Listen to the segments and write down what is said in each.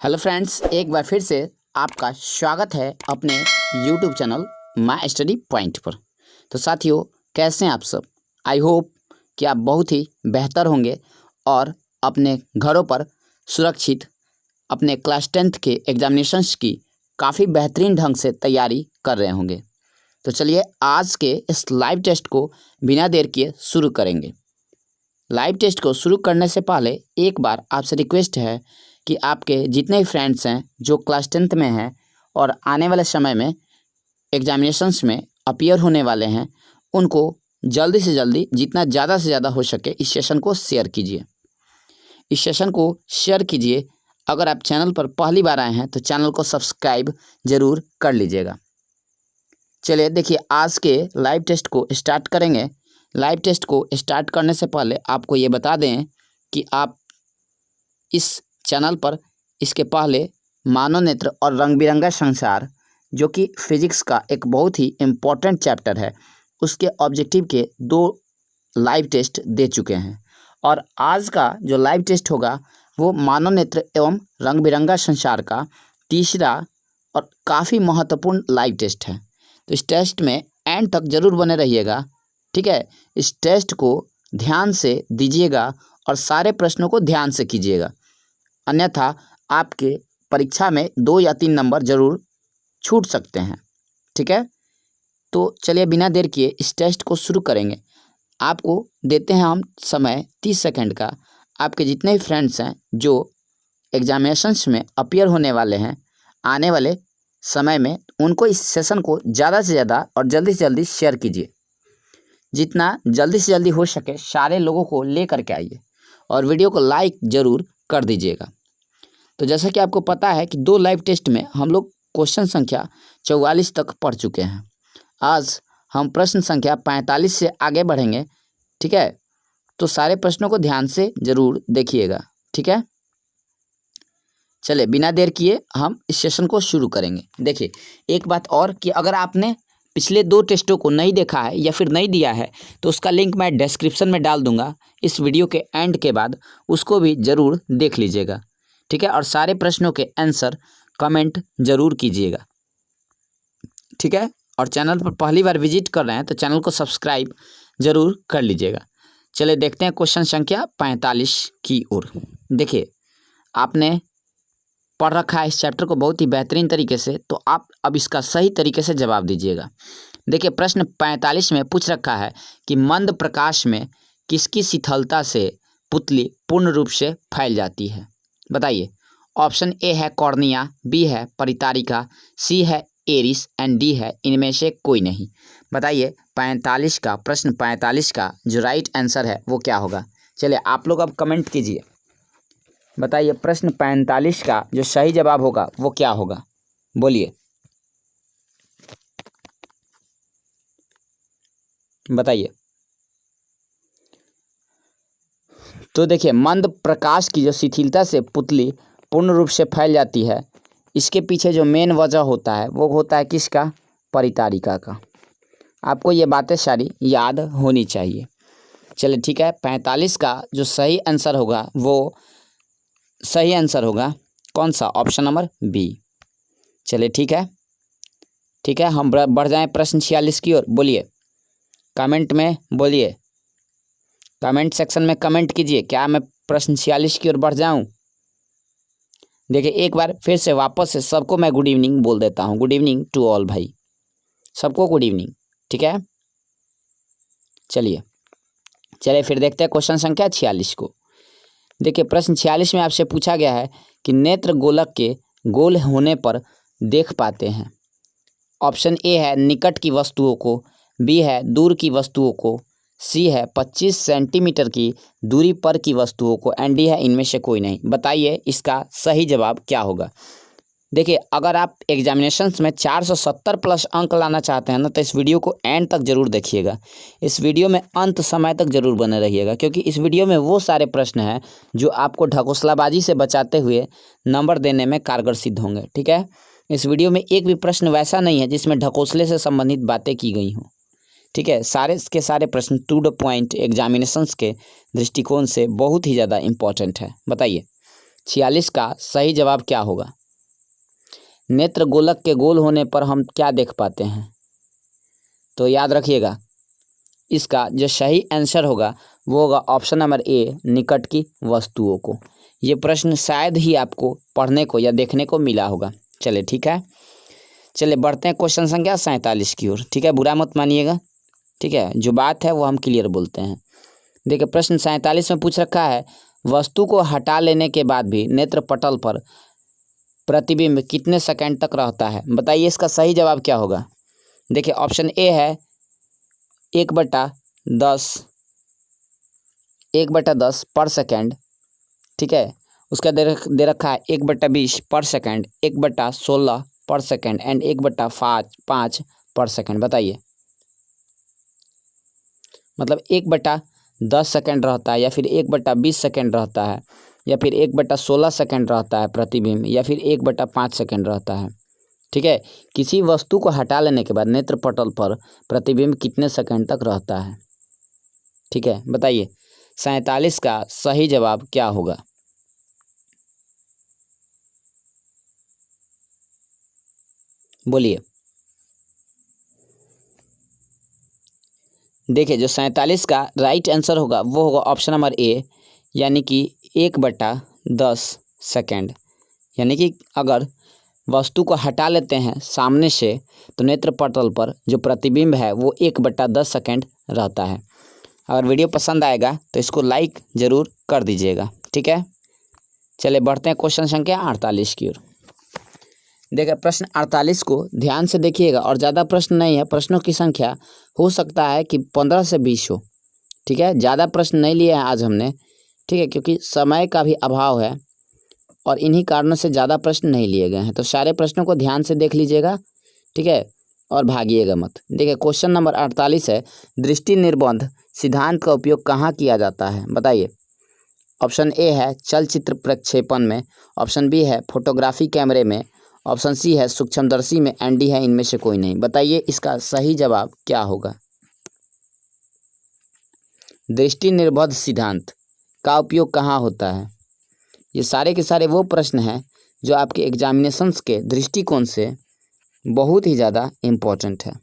Hello friends, एक बार फिर से आपका स्वागत है अपने YouTube channel my study point पर। तो साथियों, कैसे हैं आप सब? आई होप कि आप बहुत ही बेहतर होंगे और अपने घरों पर सुरक्षित अपने क्लास 10th के एग्जामिनेशंस की काफ़ी बेहतरीन ढंग से तैयारी कर रहे होंगे। तो चलिए आज के इस लाइव टेस्ट को बिना देर किए शुरू करेंगे। लाइव टेस्ट को शुरू करने से पहले एक बार आपसे रिक्वेस्ट है कि आपके जितने फ्रेंड्स हैं जो क्लास 10th में हैं और आने वाले समय में एग्जामिनेशंस में अपीयर होने वाले हैं, उनको जल्दी से जल्दी जितना ज़्यादा से ज़्यादा हो सके इस सेशन को शेयर कीजिए। इस सेशन को शेयर कीजिए। अगर आप चैनल पर पहली बार आए हैं तो चैनल को सब्सक्राइब ज़रूर कर लीजिएगा। चलिए देखिए, आज के लाइव टेस्ट को स्टार्ट करेंगे। लाइव टेस्ट को स्टार्ट करने से पहले आपको ये बता दें कि आप इस चैनल पर इसके पहले मानव नेत्र और रंग बिरंगा संसार, जो कि फिजिक्स का एक बहुत ही इम्पोर्टेंट चैप्टर है, उसके ऑब्जेक्टिव के 2 लाइव टेस्ट दे चुके हैं। और आज का जो लाइव टेस्ट होगा वो मानव नेत्र एवं रंग बिरंगा संसार का तीसरा और काफ़ी महत्वपूर्ण लाइव टेस्ट है। तो इस टेस्ट में एंड तक ज़रूर बने रहिएगा, ठीक है। इस टेस्ट को ध्यान से दीजिएगा और सारे प्रश्नों को ध्यान से कीजिएगा, अन्यथा आपके परीक्षा में 2 या 3 नंबर ज़रूर छूट सकते हैं, ठीक है। तो चलिए बिना देर किए इस टेस्ट को शुरू करेंगे। आपको देते हैं हम समय 30 सेकंड का। आपके जितने भी फ्रेंड्स हैं जो एग्जामिनेशंस में अपीयर होने वाले हैं आने वाले समय में, उनको इस सेशन को ज़्यादा से ज़्यादा और जल्दी से जल्दी शेयर कीजिए। जितना जल्दी से जल्दी हो सके सारे लोगों को ले करके आइए और वीडियो को लाइक ज़रूर कर दीजिएगा। तो जैसा कि आपको पता है कि 2 लाइव टेस्ट में हम लोग क्वेश्चन संख्या 44 तक पढ़ चुके हैं। आज हम प्रश्न संख्या 45 से आगे बढ़ेंगे, ठीक है। तो सारे प्रश्नों को ध्यान से ज़रूर देखिएगा, ठीक है। चलिए बिना देर किए हम इस सेशन को शुरू करेंगे। देखिए, एक बात और कि अगर आपने पिछले 2 टेस्टों को नहीं देखा है या फिर नहीं दिया है तो उसका लिंक मैं डिस्क्रिप्शन में डाल दूंगा इस वीडियो के एंड के बाद, उसको भी ज़रूर देख लीजिएगा, ठीक है। और सारे प्रश्नों के आंसर कमेंट ज़रूर कीजिएगा, ठीक है। और चैनल पर पहली बार विजिट कर रहे हैं तो चैनल को सब्सक्राइब ज़रूर कर लीजिएगा। चलिए देखते हैं क्वेश्चन संख्या 45 की ओर। देखिए, आपने पढ़ रखा है इस चैप्टर को बहुत ही बेहतरीन तरीके से, तो आप अब इसका सही तरीके से जवाब दीजिएगा। देखिए, प्रश्न 45 में पूछ रखा है कि मंद प्रकाश में किसकी शीतलता से पुतली पूर्ण रूप से फैल जाती है? बताइए। ऑप्शन ए है कॉर्निया, बी है परितारिका, सी है एरिस एंड डी है इनमें से कोई नहीं। बताइए 45 का प्रश्न 45 का जो राइट आंसर है वो क्या होगा? चलिए आप लोग अब कमेंट कीजिए, बताइए प्रश्न 45 का जो सही जवाब होगा वो क्या होगा? बोलिए, बताइए। तो देखिए, मंद प्रकाश की जो शिथिलता से पुतली पूर्ण रूप से फैल जाती है, इसके पीछे जो मेन वजह होता है वो होता है किसका? परितारिका का। आपको ये बातें सारी याद होनी चाहिए। चलिए ठीक है, 45 का जो सही आंसर होगा वो सही आंसर होगा कौन सा? Option number B. चलिए ठीक है, ठीक है। हम बढ़ जाएं प्रश्न 46 की ओर। बोलिए, कमेंट में बोलिए, कमेंट सेक्शन में कमेंट कीजिए, क्या मैं प्रश्न 46 की ओर बढ़ जाऊं? देखिए, एक बार फिर से वापस से सबको मैं गुड इवनिंग बोल देता हूं। गुड इवनिंग टू ऑल भाई, सबको गुड इवनिंग, ठीक है। चलिए फिर देखते हैं क्वेश्चन संख्या 46 को। देखिए, प्रश्न 46 में आपसे पूछा गया है कि नेत्र गोलक के गोल होने पर देख पाते हैं। ऑप्शन ए है निकट की वस्तुओं को, बी है दूर की वस्तुओं को, सी है 25 सेंटीमीटर की दूरी पर की वस्तुओं को, एंड डी है इनमें से कोई नहीं। बताइए इसका सही जवाब क्या होगा? देखिए, अगर आप एग्जामिनेशंस में 470 प्लस अंक लाना चाहते हैं ना, तो इस वीडियो को एंड तक ज़रूर देखिएगा। इस वीडियो में अंत समय तक ज़रूर बने रहिएगा, क्योंकि इस वीडियो में वो सारे प्रश्न हैं जो आपको ढकोसलाबाजी से बचाते हुए नंबर देने में कारगर सिद्ध होंगे, ठीक है। इस वीडियो में एक भी प्रश्न वैसा नहीं है जिसमें ढकोसले से संबंधित बातें की गई हों, ठीक है। सारे के सारे प्रश्न टू द पॉइंट एग्जामिनेशंस के दृष्टिकोण से बहुत ही ज़्यादा इम्पोर्टेंट है। बताइए 46 का सही जवाब क्या होगा? नेत्र गोलक के गोल होने पर हम क्या देख पाते हैं? तो याद रखिएगा, इसका जो सही आंसर होगा वो होगा ऑप्शन नंबर ए, निकट की वस्तुओं को। ये प्रश्न शायद ही आपको पढ़ने को या देखने को मिला होगा। चलिए ठीक है, चलिए बढ़ते हैं क्वेश्चन संख्या 47 की ओर। ठीक है, बुरा मत मानिएगा। ठीक है, जो बात है वो हम क्लियर बोलते हैं। देखिए प्रश्न 47 में पूछ रखा है, वस्तु को हटा लेने के बाद भी नेत्र पटल पर प्रतिबिंब कितने सेकंड तक रहता है? बताइए इसका सही जवाब क्या होगा? देखिए ऑप्शन ए है 1/10 पर सेकंड। ठीक है, उसका दे रखा है 1/20 पर सेकंड, 1/16 पर सेकंड एंड 1/5 पर सेकंड। बताइए, मतलब 1/10 सेकंड रहता है, या फिर 1/20 सेकंड रहता है, या फिर 1/16 सेकंड रहता है प्रतिबिंब, या फिर 1/5 सेकंड रहता है। ठीक है, किसी वस्तु को हटा लेने के बाद नेत्र पटल पर प्रतिबिंब कितने सेकंड तक रहता है? ठीक है, बताइए 47 का सही जवाब क्या होगा? बोलिए। देखिए जो 47 का राइट आंसर होगा वो होगा ऑप्शन नंबर ए, यानी कि 1/10 सेकंड। यानी कि अगर वस्तु को हटा लेते हैं सामने से तो नेत्र पटल पर जो प्रतिबिंब है वो 1/10 सेकंड रहता है। अगर वीडियो पसंद आएगा तो इसको लाइक ज़रूर कर दीजिएगा। ठीक है, चलिए बढ़ते हैं क्वेश्चन संख्या 48 की ओर। देखिए प्रश्न 48 को ध्यान से देखिएगा, और ज़्यादा प्रश्न नहीं है, प्रश्नों की संख्या हो सकता है कि 15 से 20 हो। ठीक है, ज़्यादा प्रश्न नहीं लिए हैं आज हमने। ठीक है, क्योंकि समय का भी अभाव है और इन्हीं कारणों से ज़्यादा प्रश्न नहीं लिए गए हैं। तो सारे प्रश्नों को ध्यान से देख लीजिएगा। ठीक है, और भागिएगा मत। देखिए क्वेश्चन नंबर 48 है, दृष्टि निर्बंध सिद्धांत का उपयोग कहाँ किया जाता है? बताइए। ऑप्शन ए है चलचित्र प्रक्षेपण में, ऑप्शन बी है फोटोग्राफी कैमरे में, ऑप्शन सी है सूक्ष्मदर्शी में, एंड डी है इनमें से कोई नहीं। बताइए इसका सही जवाब क्या होगा? दृष्टि निर्बंध सिद्धांत का उपयोग कहाँ होता है? ये सारे के सारे वो प्रश्न हैं जो आपके एग्जामिनेशंस के दृष्टिकोण से बहुत ही ज़्यादा इम्पोर्टेंट है।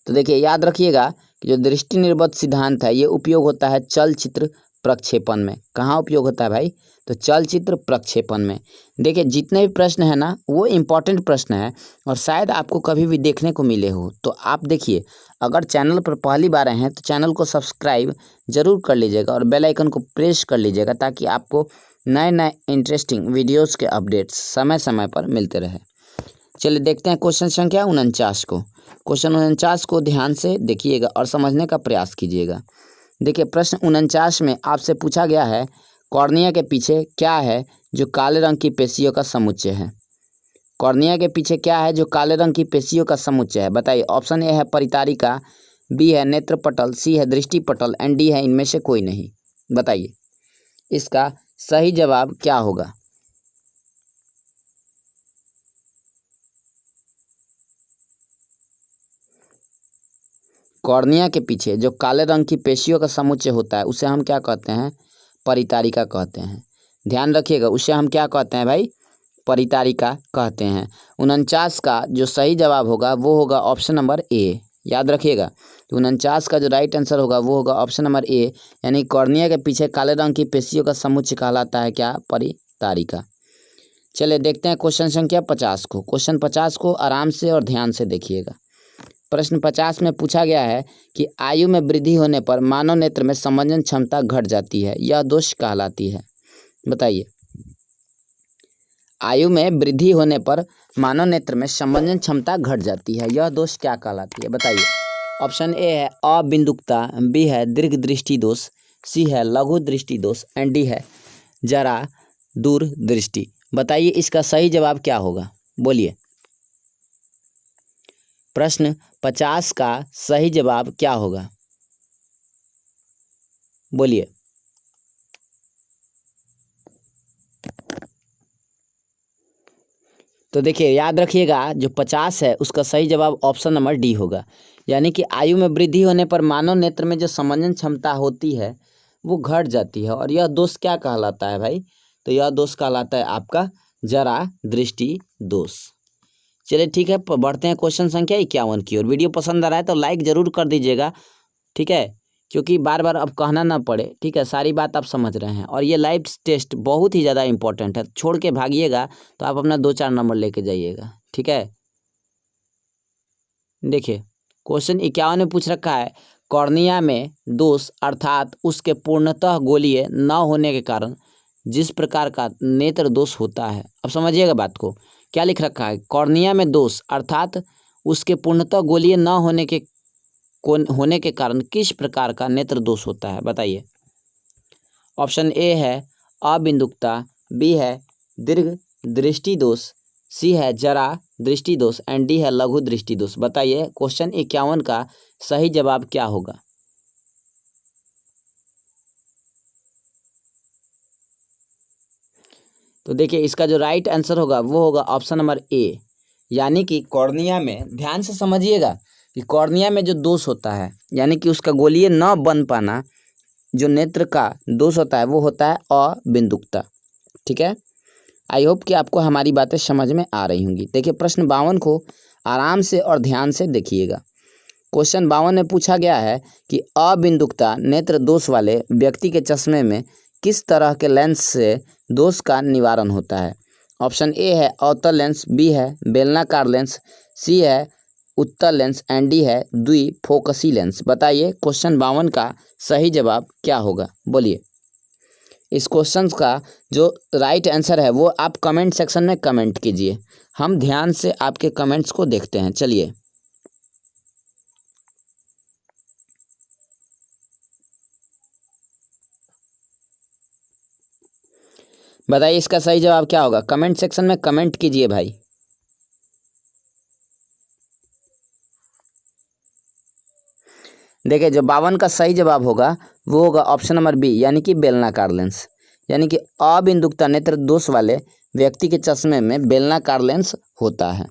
तो देखिए याद रखिएगा कि जो दृष्टि निर्बंध सिद्धांत है ये उपयोग होता है चलचित्र प्रक्षेपण में। कहाँ उपयोग होता है भाई? तो चलचित्र प्रक्षेपण में। देखिए जितने भी प्रश्न है ना वो इम्पोर्टेंट प्रश्न है और शायद आपको कभी भी देखने को मिले हो। तो आप देखिए, अगर चैनल पर पहली बार आए हैं तो चैनल को सब्सक्राइब जरूर कर लीजिएगा और बेल आइकन को प्रेस कर लीजिएगा, ताकि आपको नए नए इंटरेस्टिंग वीडियोज़ के अपडेट्स समय समय पर मिलते रहे। चलिए देखते हैं क्वेश्चन संख्या 49 को। क्वेश्चन 49 को ध्यान से देखिएगा और समझने का प्रयास कीजिएगा। देखिए प्रश्न 49 में आपसे पूछा गया है, कॉर्निया के पीछे क्या है जो काले रंग की पेशियों का समुच्चय है? कॉर्निया के पीछे क्या है जो काले रंग की पेशियों का समुच्चय है? बताइए। ऑप्शन ए है परितारिका, बी है नेत्रपटल, सी है दृष्टिपटल एंड डी है इनमें से कोई नहीं। बताइए इसका सही जवाब क्या होगा? कॉर्निया के पीछे जो काले रंग की पेशियों का समुच्चय होता है उसे हम क्या कहते हैं? परितारिका कहते हैं। ध्यान रखिएगा, उसे हम क्या कहते हैं भाई? परितारिका कहते हैं। 49 का जो सही जवाब होगा वो होगा ऑप्शन नंबर ए। याद रखिएगा, 49 का जो राइट आंसर होगा वो होगा ऑप्शन नंबर ए, यानी कॉर्निया के पीछे काले रंग की पेशियों का समुच्चय कहलाता है क्या? परितारिका। चलिए देखते हैं क्वेश्चन संख्या 50 को। क्वेश्चन 50 को आराम से और ध्यान से देखिएगा। प्रश्न 50 में पूछा गया है कि आयु में वृद्धि होने पर मानव नेत्र में संवेदन क्षमता घट जाती है, यह दोष कहलाती है। बताइए। आयु में वृद्धि होने पर मानव नेत्र में संवेदन क्षमता घट जाती है, यह दोष क्या कहलाती है? बताइए। ऑप्शन ए है अबिंदुकता, बी है दीर्घ दृष्टि दोष, सी है लघु दृष्टि दोष एंड डी है जरा दूर दृष्टि। बताइए इसका सही जवाब क्या होगा? बोलिए। प्रश्न 50 का सही जवाब क्या होगा? बोलिए। तो देखिए याद रखिएगा, जो 50 है उसका सही जवाब ऑप्शन नंबर डी होगा, यानी कि आयु में वृद्धि होने पर मानव नेत्र में जो संवेदन क्षमता होती है वो घट जाती है, और यह दोष क्या कहलाता है भाई? तो यह दोष कहलाता है आपका जरा दृष्टि दोष। चलिए ठीक है, बढ़ते हैं क्वेश्चन संख्या 51 की ओर। वीडियो पसंद आ रहा है तो लाइक ज़रूर कर दीजिएगा, ठीक है, क्योंकि बार बार अब कहना ना पड़े, ठीक है, सारी बात आप समझ रहे हैं। और ये लाइव टेस्ट बहुत ही ज़्यादा इंपॉर्टेंट है, छोड़ के भागिएगा तो आप अपना 2-4 नंबर लेके जाइएगा, ठीक है। देखिए क्वेश्चन 51 में पूछ रखा है, कॉर्निया में दोष अर्थात उसके पूर्णतः गोलीय न होने के कारण जिस प्रकार का नेत्र दोष होता है। अब समझिएगा बात को, क्या लिख रखा है, कॉर्निया में दोष अर्थात उसके पूर्णतः गोलीय न होने के कारण किस प्रकार का नेत्र दोष होता है, बताइए। ऑप्शन ए है अबिंदुकता, बी है दीर्घ दृष्टि दोष, सी है जरा दृष्टि दोष एंड डी है लघु दृष्टि दोष। बताइए क्वेश्चन 51 का सही जवाब क्या होगा। तो देखिए इसका जो राइट आंसर होगा वो होगा ऑप्शन नंबर ए, यानी कि कॉर्निया में, ध्यान से समझिएगा कि कॉर्निया में जो दोष होता है यानी कि उसका गोलीय न बन पाना, जो नेत्र का दोष होता है वो होता है अबिंदुकता, ठीक है। आई होप कि आपको हमारी बातें समझ में आ रही होंगी। देखिए प्रश्न 52 को आराम से और ध्यान से देखिएगा। क्वेश्चन 52 में पूछा गया है कि अबिंदुकता नेत्र दोष वाले व्यक्ति के चश्मे में किस तरह के लेंस से दोष का निवारण होता है। ऑप्शन ए है अवतल लेंस, बी है बेलनाकार लेंस, सी है उत्तल लेंस एंड डी है द्विफोकसी लेंस। बताइए क्वेश्चन 52 का सही जवाब क्या होगा, बोलिए। इस क्वेश्चन का जो राइट आंसर है वो आप कमेंट सेक्शन में कमेंट कीजिए, हम ध्यान से आपके कमेंट्स को देखते हैं। चलिए बताइए इसका सही जवाब क्या होगा, कमेंट सेक्शन में कमेंट कीजिए भाई। देखिए जो 52 का सही जवाब होगा वो होगा ऑप्शन नंबर बी, यानी कि बेलनाकार लेंस, यानी कि अबिंदुकता नेत्र दोष वाले व्यक्ति के चश्मे में बेलनाकार लेंस होता है।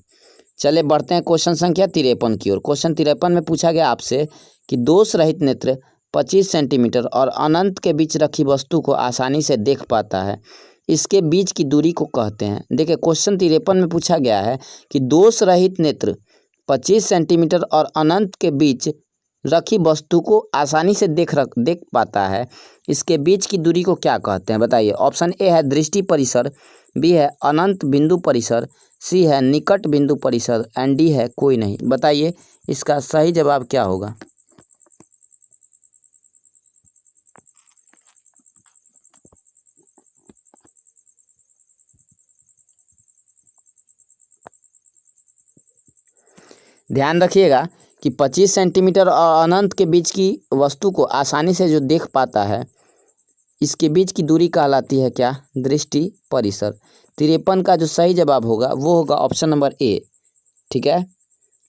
चलिए बढ़ते हैं क्वेश्चन संख्या 53 की ओर। क्वेश्चन 53 में पूछा गया आपसे कि दोष रहित नेत्र 25 सेंटीमीटर और अनंत के बीच रखी वस्तु को आसानी से देख पाता है, इसके बीच की दूरी को कहते हैं। देखिए क्वेश्चन 53 में पूछा गया है कि दोष रहित नेत्र 25 सेंटीमीटर और अनंत के बीच रखी वस्तु को आसानी से देख पाता है, इसके बीच की दूरी को क्या कहते हैं, बताइए। ऑप्शन ए है दृष्टि परिसर, बी है अनंत बिंदु परिसर, सी है निकट बिंदु परिसर एंड डी है कोई नहीं। बताइए इसका सही जवाब क्या होगा। ध्यान रखिएगा कि 25 सेंटीमीटर और अनंत के बीच की वस्तु को आसानी से जो देख पाता है, इसके बीच की दूरी कहलाती है क्या, दृष्टि परिसर। 53 का जो सही जवाब होगा वो होगा ऑप्शन नंबर ए, ठीक है।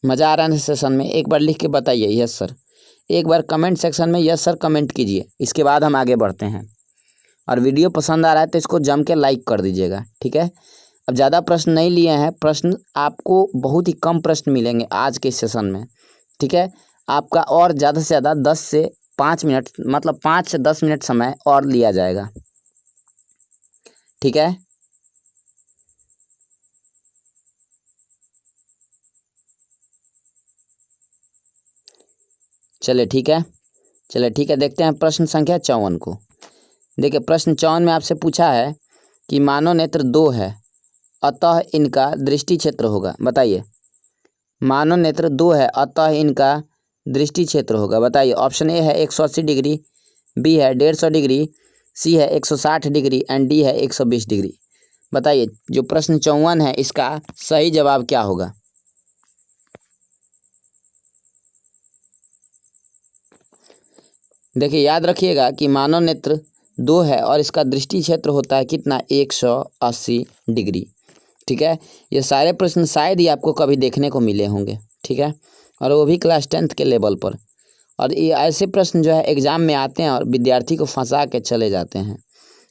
मज़ा आ रहा है सेशन में, एक बार लिख के बताइए यस सर, एक बार कमेंट सेक्शन में यस सर कमेंट कीजिए, इसके बाद हम आगे बढ़ते हैं। और वीडियो पसंद आ रहा है तो इसको जम के लाइक कर दीजिएगा, ठीक है। अब ज़्यादा प्रश्न नहीं लिए हैं, प्रश्न आपको बहुत ही कम प्रश्न मिलेंगे आज के सेशन में, ठीक है। आपका और ज़्यादा से ज़्यादा 10 से 5 मिनट, मतलब 5 से 10 मिनट समय और लिया जाएगा, ठीक है। चलिए ठीक है, देखते हैं प्रश्न संख्या 54 को। देखिए प्रश्न 54 में आपसे पूछा है कि मानव नेत्र 2 है अतः इनका दृष्टि क्षेत्र होगा। बताइए मानव नेत्र 2 है अतः इनका दृष्टि क्षेत्र होगा। बताइए ऑप्शन ए है 180 डिग्री, बी है 150 डिग्री, सी है 160 डिग्री एंड डी है 120 डिग्री। बताइए जो प्रश्न 54 है इसका सही जवाब क्या होगा। देखिए याद रखिएगा कि मानव नेत्र 2 है और इसका दृष्टि क्षेत्र होता है कितना, 180 डिग्री, ठीक है। ये सारे प्रश्न शायद ही आपको कभी देखने को मिले होंगे, ठीक है, और वो भी क्लास 10th के लेवल पर। और ये ऐसे प्रश्न जो है एग्ज़ाम में आते हैं और विद्यार्थी को फंसा के चले जाते हैं,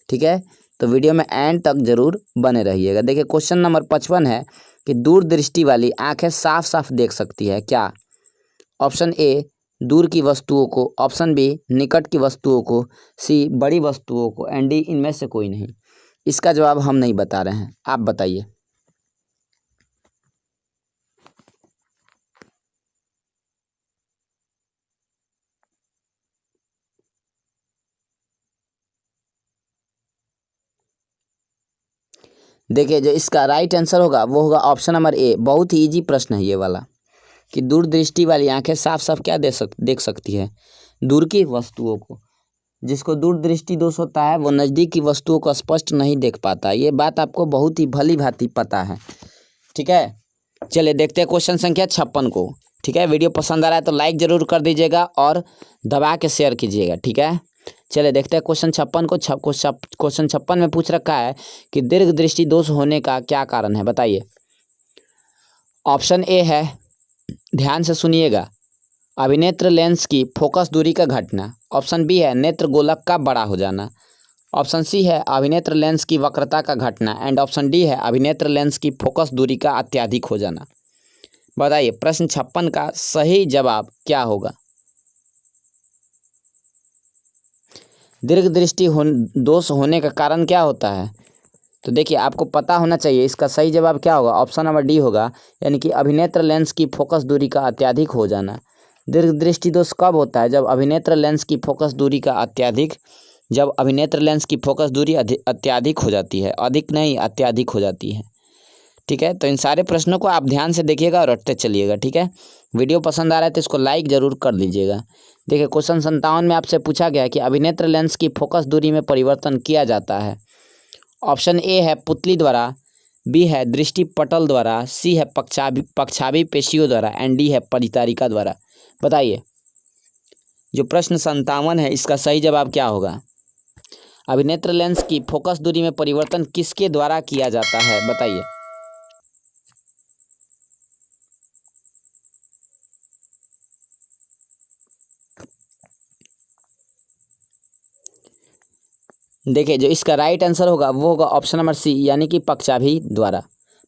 ठीक है। तो वीडियो में एंड तक जरूर बने रहिएगा। देखिए क्वेश्चन नंबर 55 है कि दूरदृष्टि वाली आंखें साफ साफ देख सकती है क्या। ऑप्शन ए दूर की वस्तुओं को, ऑप्शन बी निकट की वस्तुओं को, सी बड़ी वस्तुओं को एंड डी इनमें से कोई नहीं। इसका जवाब हम नहीं बता रहे हैं, आप बताइए। देखिए जो इसका राइट आंसर होगा वो होगा ऑप्शन नंबर ए। बहुत ही इजी प्रश्न है ये वाला, कि दूरदृष्टि वाली आंखें साफ साफ क्या देख सकती है, दूर की वस्तुओं को। जिसको दूरदृष्टि दोष होता है वो नज़दीक की वस्तुओं को स्पष्ट नहीं देख पाता। ये बात आपको बहुत ही भली भांति पता है, ठीक है। चलिए देखते हैं क्वेश्चन संख्या 56 को, ठीक है। वीडियो पसंद आ रहा है तो लाइक ज़रूर कर दीजिएगा और दबा के शेयर कीजिएगा, ठीक है। चलिए देखते हैं क्वेश्चन 56 को। क्वेश्चन 56 में पूछ रखा है कि दीर्घ दृष्टि दोष होने का क्या कारण है, बताइए। ऑप्शन ए है, ध्यान से सुनिएगा, अभिनेत्र लेंस की फोकस दूरी का घटना। ऑप्शन बी है, नेत्र गोलक का बड़ा हो जाना। ऑप्शन सी है, अभिनेत्र लेंस की वक्रता का घटना। एंड ऑप्शन डी है, अभिनेत्र लेंस की फोकस दूरी का अत्यधिक हो जाना। बताइए प्रश्न 56 का सही जवाब क्या होगा। दीर्घ दृष्टि दोष होने का कारण क्या होता है, तो देखिए आपको पता होना चाहिए। इसका सही जवाब क्या होगा, ऑप्शन नंबर डी होगा, यानी कि अभिनेत्र लेंस की फोकस दूरी का अत्यधिक हो जाना। दीर्घ दृष्टि दोष कब होता है, जब अभिनेत्र लेंस की फोकस दूरी का अत्यधिक हो जाती है, अधिक नहीं अत्यधिक हो जाती है, ठीक है। तो इन सारे प्रश्नों को आप ध्यान से देखिएगा और रटते चलिएगा, ठीक है। वीडियो पसंद आ रहा है तो इसको लाइक ज़रूर कर लीजिएगा। देखिए क्वेश्चन 57 में आपसे पूछा गया कि अभिनेत्र लेंस की फोकस दूरी में परिवर्तन किया जाता है। ऑप्शन ए है पुतली द्वारा, बी है दृष्टि पटल द्वारा, सी है पक्षाभि पेशियों द्वारा, एंड डी है परिचारिका द्वारा। बताइए जो प्रश्न 57 है इसका सही जवाब क्या होगा। अभिनेत्र लेंस की फोकस दूरी में परिवर्तन किसके द्वारा किया जाता है, बताइए। देखिए जो इसका राइट आंसर होगा वो होगा ऑप्शन नंबर सी, यानी कि पक्षाभि द्वारा।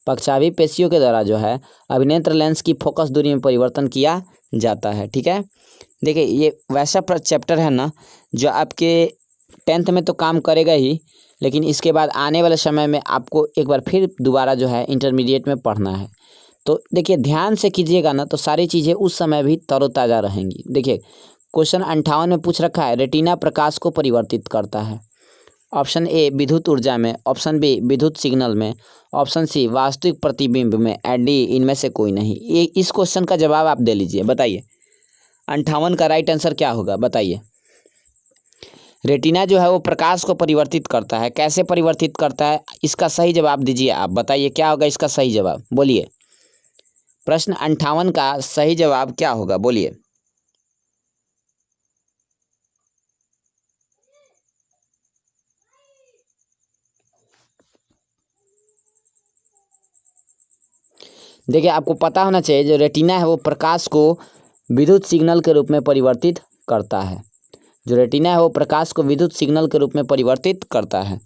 पक्षाभि पेशियों के द्वारा जो है अभिनेत्र लेंस की फोकस दूरी में परिवर्तन किया जाता है, ठीक है। देखिए ये वैसा चैप्टर है ना जो आपके 10th में तो काम करेगा ही, लेकिन इसके बाद आने वाले समय में आपको एक बार फिर दोबारा जो है इंटरमीडिएट में पढ़ना है। तो देखिए ध्यान से कीजिएगा ना तो सारी चीज़ें उस समय भी तरोताज़ा रहेंगी। देखिए क्वेश्चन 58 में पूछ रखा है, रेटिना प्रकाश को परिवर्तित करता है। ऑप्शन ए विद्युत ऊर्जा में, ऑप्शन बी विद्युत सिग्नल में, ऑप्शन सी वास्तविक प्रतिबिंब में, एंड डी इनमें से कोई नहीं। ये इस क्वेश्चन का जवाब आप दे लीजिए, बताइए 58 का राइट आंसर क्या होगा, बताइए। रेटिना जो है वो प्रकाश को परिवर्तित करता है, कैसे परिवर्तित करता है इसका सही जवाब दीजिए आप, बताइए क्या होगा इसका सही जवाब, बोलिए। प्रश्न 58 का सही जवाब क्या होगा, बोलिए। देखिए आपको पता होना चाहिए जो रेटिना है वो प्रकाश को विद्युत सिग्नल के रूप में परिवर्तित करता है। जो रेटिना है वो प्रकाश को विद्युत सिग्नल के रूप में परिवर्तित करता है,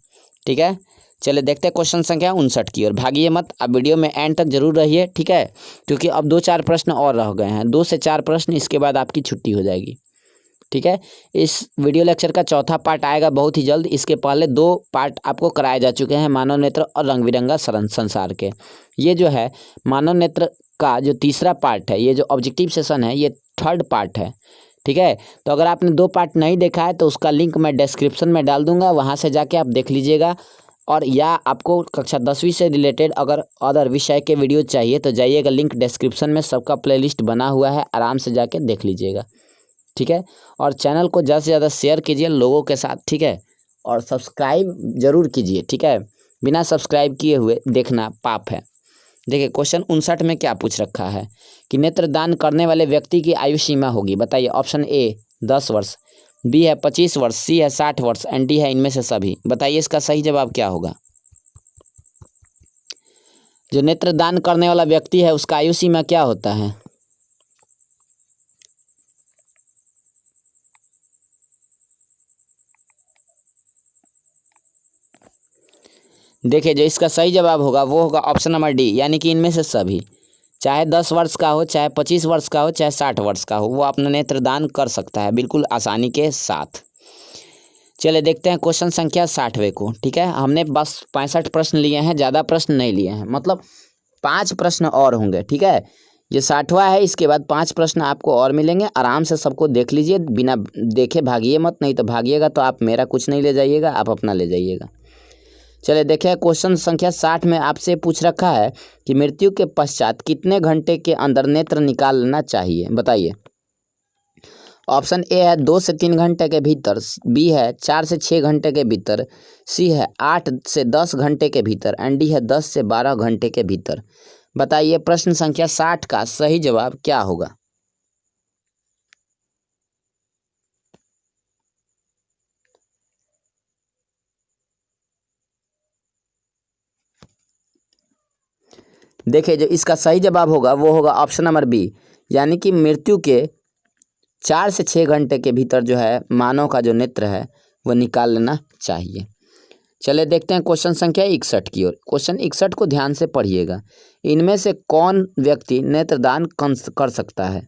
ठीक है। चलिए देखते हैं क्वेश्चन संख्या 59 की ओर। भागिए मत, आप वीडियो में एंड तक जरूर रहिए, ठीक है, क्योंकि अब 2-4 प्रश्न और रह गए हैं, 2 से 4 प्रश्न, इसके बाद आपकी छुट्टी हो जाएगी, ठीक है। इस वीडियो लेक्चर का चौथा पार्ट आएगा बहुत ही जल्द। इसके पहले 2 पार्ट आपको कराए जा चुके हैं, मानव नेत्र और रंग बिरंगा संसार के। ये जो है मानव नेत्र का जो तीसरा पार्ट है, ये जो ऑब्जेक्टिव सेशन है, ये 3rd पार्ट है, ठीक है। तो अगर आपने 2 पार्ट नहीं देखा है तो उसका लिंक मैं डिस्क्रिप्शन में डाल दूंगा, वहाँ से जाके आप देख लीजिएगा। और या आपको कक्षा 10वीं से रिलेटेड अगर अदर विषय के वीडियो चाहिए तो जाइएगा, लिंक डिस्क्रिप्शन में सबका प्लेलिस्ट बना हुआ है, आराम से जाके देख लीजिएगा, ठीक है। और चैनल को ज़्यादा से ज़्यादा शेयर कीजिए लोगों के साथ, ठीक है। और सब्सक्राइब जरूर कीजिए, ठीक है, बिना सब्सक्राइब किए हुए देखना पाप है। देखिए क्वेश्चन 59 में क्या पूछ रखा है कि नेत्रदान करने वाले व्यक्ति की आयु सीमा होगी, बताइए। ऑप्शन ए 10 वर्ष, बी है 25 वर्ष, सी है 60 वर्ष, एंड डी है इनमें से सभी। बताइए इसका सही जवाब क्या होगा। जो नेत्रदान करने वाला व्यक्ति है उसका आयु सीमा क्या होता है। देखिए जो इसका सही जवाब होगा वो होगा ऑप्शन नंबर डी, यानी कि इनमें से सभी। चाहे 10 वर्ष का हो, चाहे 25 वर्ष का हो, चाहे 60 वर्ष का हो, वो अपना नेत्रदान कर सकता है बिल्कुल आसानी के साथ। चलिए देखते हैं क्वेश्चन संख्या 60वें को। ठीक है, हमने बस 65 प्रश्न लिए हैं, ज़्यादा प्रश्न नहीं लिए हैं, मतलब 5 प्रश्न और होंगे। ठीक है, ये 60वां है, इसके बाद 5 प्रश्न आपको और मिलेंगे। आराम से सबको देख लीजिए, बिना देखे भागिए मत, नहीं तो भागिएगा तो आप मेरा कुछ नहीं ले जाइएगा, आप अपना ले जाइएगा। चलिए देखिए, क्वेश्चन संख्या 60 में आपसे पूछ रखा है कि मृत्यु के पश्चात कितने घंटे के अंदर नेत्र निकाल लेना चाहिए, बताइए। ऑप्शन ए है 2 से 3 घंटे के भीतर, बी है 4 से 6 घंटे के भीतर, सी है 8 से 10 घंटे के भीतर एंड डी है 10 से 12 घंटे के भीतर। बताइए प्रश्न संख्या 60 का सही जवाब क्या होगा। देखिए, जो इसका सही जवाब होगा वो होगा ऑप्शन नंबर बी, यानी कि मृत्यु के 4 से 6 घंटे के भीतर जो है मानव का जो नेत्र है वो निकाल लेना चाहिए। चलिए देखते हैं क्वेश्चन संख्या 61 की ओर। क्वेश्चन 61 को ध्यान से पढ़िएगा। इनमें से कौन व्यक्ति नेत्रदान कर सकता है।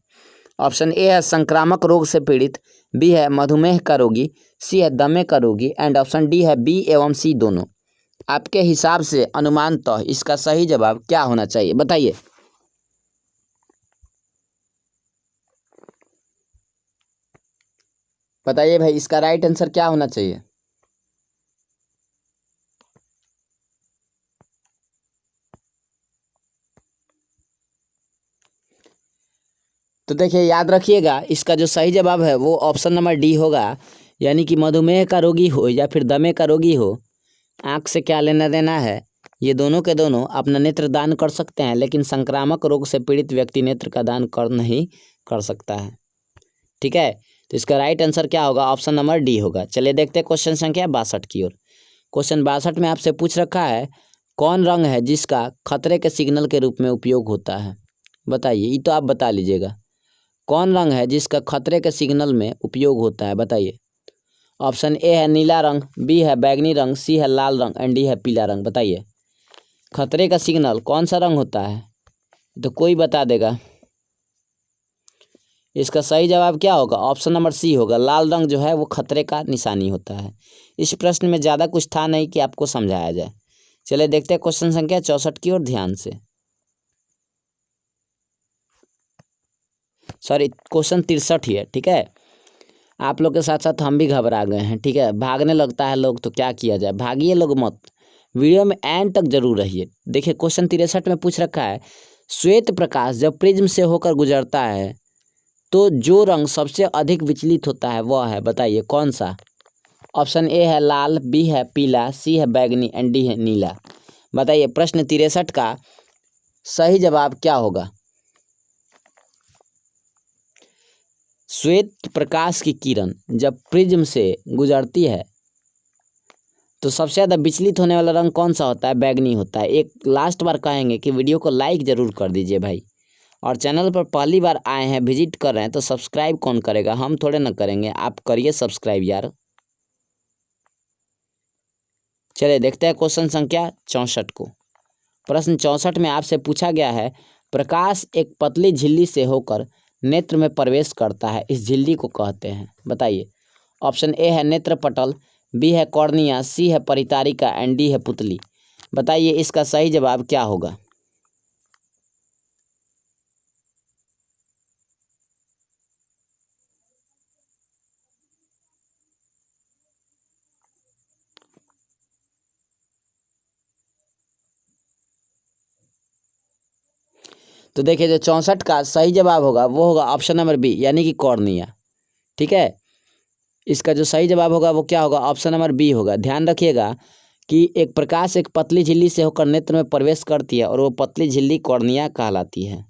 ऑप्शन ए है संक्रामक रोग से पीड़ित, बी है मधुमेह का रोगी, सी है दमे का रोगी एंड ऑप्शन डी है बी एवं सी दोनों। आपके हिसाब से अनुमानतः इसका सही जवाब क्या होना चाहिए, बताइए। बताइए भाई, इसका राइट आंसर क्या होना चाहिए। तो देखिए, याद रखिएगा, इसका जो सही जवाब है वो ऑप्शन नंबर डी होगा, यानी कि मधुमेह का रोगी हो या फिर दमे का रोगी हो, आँख से क्या लेना देना है, ये दोनों के दोनों अपना नेत्र दान कर सकते हैं, लेकिन संक्रामक रोग से पीड़ित व्यक्ति नेत्र का दान नहीं कर सकता है। ठीक है, तो इसका राइट आंसर क्या होगा, ऑप्शन नंबर डी होगा। चलिए देखते हैं क्वेश्चन संख्या 62 की ओर। क्वेश्चन 62 में आपसे पूछ रखा है कौन रंग है जिसका खतरे के सिग्नल के रूप में उपयोग होता है। बताइए, ये तो आप बता लीजिएगा, कौन रंग है जिसका खतरे के सिग्नल में उपयोग होता है, बताइए। ऑप्शन ए है नीला रंग, बी है बैगनी रंग, सी है लाल रंग एंड डी है पीला रंग। बताइए खतरे का सिग्नल कौन सा रंग होता है, तो कोई बता देगा। इसका सही जवाब क्या होगा, ऑप्शन नंबर सी होगा, लाल रंग जो है वो खतरे का निशानी होता है। इस प्रश्न में ज़्यादा कुछ था नहीं कि आपको समझाया जाए। चलिए देखते हैं क्वेश्चन संख्या 64 की ओर ध्यान से। सॉरी, क्वेश्चन 63 ही है। ठीक है, आप लोग के साथ साथ हम भी घबरा गए हैं। ठीक है, भागने लगता है लोग तो क्या किया जाए, भागिए लोग मत, वीडियो में एंड तक जरूर रहिए। देखिए क्वेश्चन 63 में पूछ रखा है श्वेत प्रकाश जब प्रिज्म से होकर गुजरता है तो जो रंग सबसे अधिक विचलित होता है वह है, बताइए कौन सा। ऑप्शन ए है लाल, बी है पीला, सी है बैगनी एंड डी है नीला। बताइए प्रश्न 63 का सही जवाब क्या होगा। श्वेत प्रकाश की किरण जब प्रिज्म से गुजरती है तो सबसे ज़्यादा विचलित होने वाला रंग कौन सा होता है, बैगनी होता है। एक लास्ट बार कहेंगे कि वीडियो को लाइक ज़रूर कर दीजिए भाई, और चैनल पर पहली बार आए हैं, विजिट कर रहे हैं तो सब्सक्राइब कौन करेगा, हम थोड़े ना करेंगे, आप करिए सब्सक्राइब यार। चलिए देखते हैं क्वेश्चन संख्या 64 को। प्रश्न 64 में आपसे पूछा गया है प्रकाश एक पतली झिल्ली से होकर नेत्र में प्रवेश करता है, इस झिल्ली को कहते हैं। बताइए ऑप्शन ए है नेत्र पटल, बी है कॉर्निया, सी है परितारिका एंड डी है पुतली। बताइए इसका सही जवाब क्या होगा। तो देखिए, जो 64 का सही जवाब होगा वो होगा ऑप्शन नंबर बी, यानी कि कॉर्निया। ठीक है, इसका जो सही जवाब होगा वो क्या होगा, ऑप्शन नंबर बी होगा। ध्यान रखिएगा कि एक प्रकाश एक पतली झिल्ली से होकर नेत्र में प्रवेश करती है और वो पतली झिल्ली कॉर्निया कहलाती है।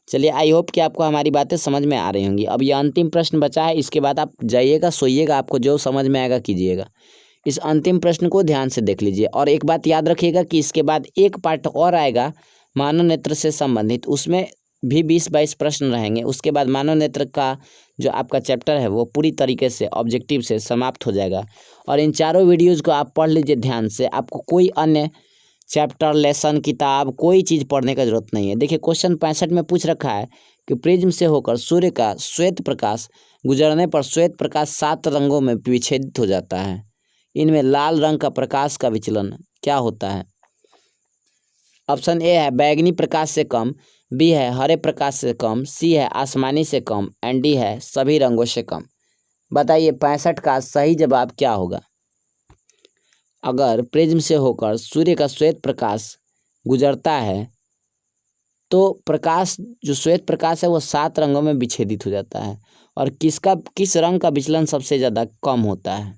चलिए, आई होप कि आपको हमारी बातें समझ में आ रही होंगी। अब ये अंतिम प्रश्न बचा है, इसके बाद आप जाइएगा सोइएगा, आपको जो समझ में आएगा कीजिएगा। इस अंतिम प्रश्न को ध्यान से देख लीजिए, और एक बात याद रखिएगा कि इसके बाद एक पार्ट और आएगा मानव नेत्र से संबंधित, उसमें भी 20-22 प्रश्न रहेंगे। उसके बाद मानव नेत्र का जो आपका चैप्टर है वो पूरी तरीके से ऑब्जेक्टिव से समाप्त हो जाएगा। और इन चारों वीडियोज़ को आप पढ़ लीजिए ध्यान से, आपको कोई अन्य चैप्टर, लेसन, किताब, कोई चीज़ पढ़ने का जरूरत नहीं है। देखिए क्वेश्चन 65 में पूछ रखा है कि प्रिज्म से होकर सूर्य का श्वेत प्रकाश गुजरने पर श्वेत प्रकाश 7 रंगों में विच्छेदित हो जाता है। इनमें लाल रंग का प्रकाश का विचलन क्या होता है? ऑप्शन ए है बैंगनी प्रकाश से कम, बी है हरे प्रकाश से कम, सी है आसमानी से कम एंड डी है सभी रंगों से कम। बताइए 65 का सही जवाब क्या होगा? अगर प्रिज्म से होकर सूर्य का श्वेत प्रकाश गुजरता है तो प्रकाश जो श्वेत प्रकाश है वो 7 रंगों में विच्छेदित हो जाता है। और किस रंग का विचलन सबसे ज़्यादा कम होता है?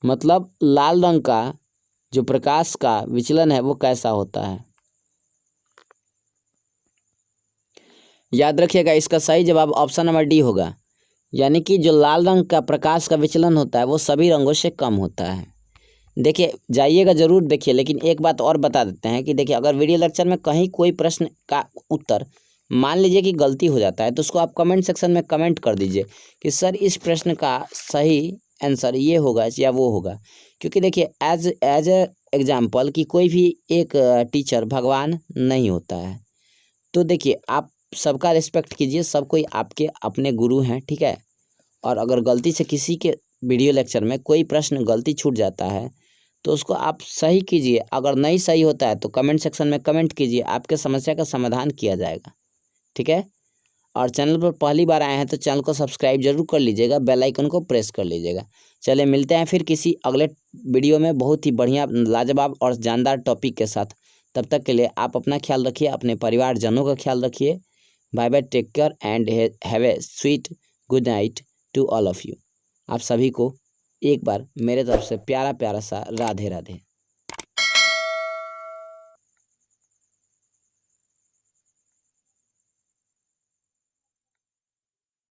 मतलब लाल रंग का जो प्रकाश का विचलन है वो कैसा होता है? याद रखिएगा इसका सही जवाब ऑप्शन नंबर डी होगा, यानी कि जो लाल रंग का प्रकाश का विचलन होता है वो सभी रंगों से कम होता है। देखिए जाइएगा ज़रूर देखिए, लेकिन एक बात और बता देते हैं कि देखिए अगर वीडियो लेक्चर में कहीं कोई प्रश्न का उत्तर मान लीजिए कि गलती हो जाता है तो उसको आप कमेंट सेक्शन में कमेंट कर दीजिए कि सर इस प्रश्न का सही आंसर ये होगा या वो होगा। क्योंकि देखिए एज ए एग्जाम्पल कि कोई भी एक टीचर भगवान नहीं होता है। तो देखिए आप सबका रिस्पेक्ट कीजिए, सब कोई आपके अपने गुरु हैं, ठीक है। और अगर गलती से किसी के वीडियो लेक्चर में कोई प्रश्न गलती छूट जाता है तो उसको आप सही कीजिए। अगर नहीं सही होता है तो कमेंट सेक्शन में कमेंट कीजिए, आपके समस्या का समाधान किया जाएगा, ठीक है। और चैनल पर पहली बार आए हैं तो चैनल को सब्सक्राइब जरूर कर लीजिएगा, बेल आइकन को प्रेस कर लीजिएगा। चलिए मिलते हैं फिर किसी अगले वीडियो में बहुत ही बढ़िया लाजवाब और जानदार टॉपिक के साथ। तब तक के लिए आप अपना ख्याल रखिए, अपने परिवारजनों का ख्याल रखिए। Bye bye, take care and have a sweet good night to all of you. आप सभी को एक बार मेरे तरफ से प्यारा प्यारा सा राधे राधे।